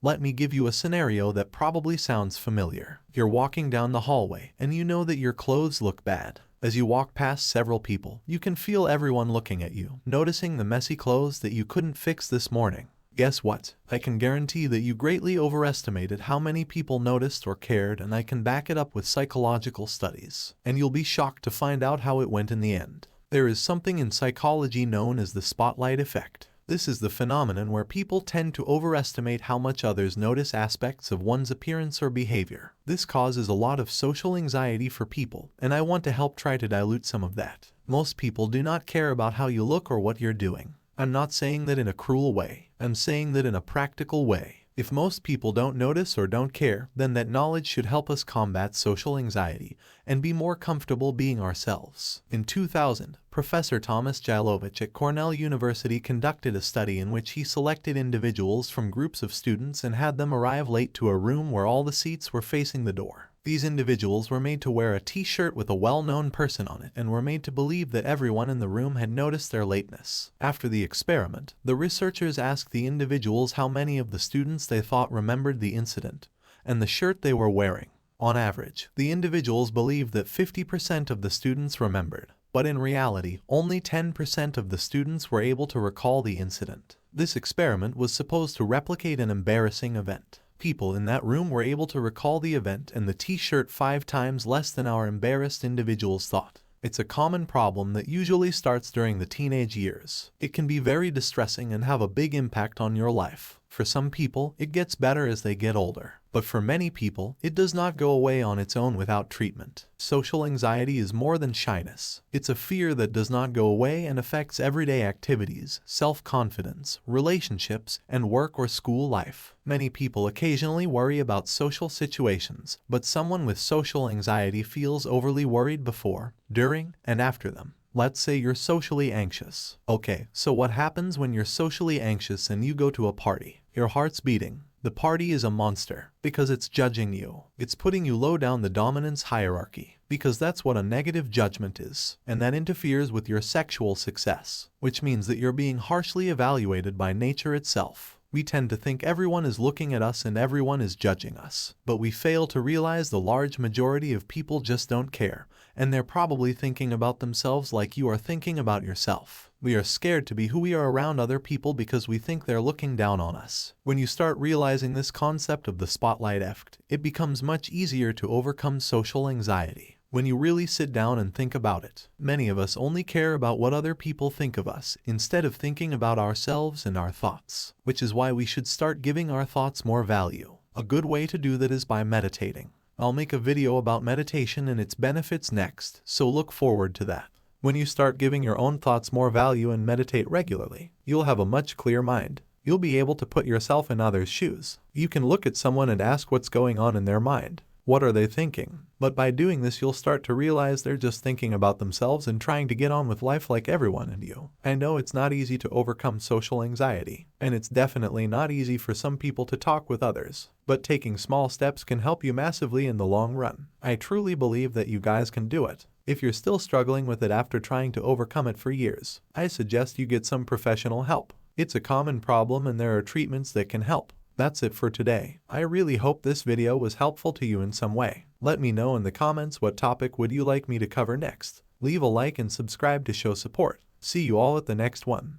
Let me give you a scenario that probably sounds familiar. You're walking down the hallway and you know that your clothes look bad. As you walk past several people, you can feel everyone looking at you, noticing the messy clothes that you couldn't fix this morning. Guess what? I can guarantee that you greatly overestimated how many people noticed or cared, and I can back it up with psychological studies. And you'll be shocked to find out how it went in the end. There is something in psychology known as the spotlight effect. This is the phenomenon where people tend to overestimate how much others notice aspects of one's appearance or behavior. This causes a lot of social anxiety for people, and I want to help try to dilute some of that. Most people do not care about how you look or what you're doing. I'm not saying that in a cruel way. I'm saying that in a practical way. If most people don't notice or don't care, then that knowledge should help us combat social anxiety and be more comfortable being ourselves. In 2000, Professor Thomas Jailovich at Cornell University conducted a study in which he selected individuals from groups of students and had them arrive late to a room where all the seats were facing the door. These individuals were made to wear a t-shirt with a well-known person on it and were made to believe that everyone in the room had noticed their lateness. After the experiment, the researchers asked the individuals how many of the students they thought remembered the incident and the shirt they were wearing. On average, the individuals believed that 50% of the students remembered, but in reality, only 10% of the students were able to recall the incident. This experiment was supposed to replicate an embarrassing event. People in that room were able to recall the event and the t-shirt 5 times less than our embarrassed individuals thought. It's a common problem that usually starts during the teenage years. It can be very distressing and have a big impact on your life. For some people, it gets better as they get older. But for many people, it does not go away on its own without treatment. Social anxiety is more than shyness. It's a fear that does not go away and affects everyday activities, self-confidence, relationships, and work or school life. Many people occasionally worry about social situations, but someone with social anxiety feels overly worried before, during, and after them. Let's say you're socially anxious. Okay, so what happens when you're socially anxious and you go to a party? Your heart's beating. The party is a monster because it's judging you. It's putting you low down the dominance hierarchy because that's what a negative judgment is, and that interferes with your sexual success, which means that you're being harshly evaluated by nature itself. We tend to think everyone is looking at us and everyone is judging us, but we fail to realize the large majority of people just don't care, and they're probably thinking about themselves like you are thinking about yourself. We are scared to be who we are around other people because we think they're looking down on us. When you start realizing this concept of the spotlight effect, it becomes much easier to overcome social anxiety. When you really sit down and think about it, many of us only care about what other people think of us instead of thinking about ourselves and our thoughts, which is why we should start giving our thoughts more value. A good way to do that is by meditating. I'll make a video about meditation and its benefits next, so look forward to that. When you start giving your own thoughts more value and meditate regularly, you'll have a much clearer mind. You'll be able to put yourself in others' shoes. You can look at someone and ask what's going on in their mind. What are they thinking? But by doing this, you'll start to realize they're just thinking about themselves and trying to get on with life like everyone and you. I know it's not easy to overcome social anxiety, and it's definitely not easy for some people to talk with others, but taking small steps can help you massively in the long run. I truly believe that you guys can do it. If you're still struggling with it after trying to overcome it for years, I suggest you get some professional help. It's a common problem and there are treatments that can help. That's it for today. I really hope this video was helpful to you in some way. Let me know in the comments what topic would you like me to cover next. Leave a like and subscribe to show support. See you all at the next one.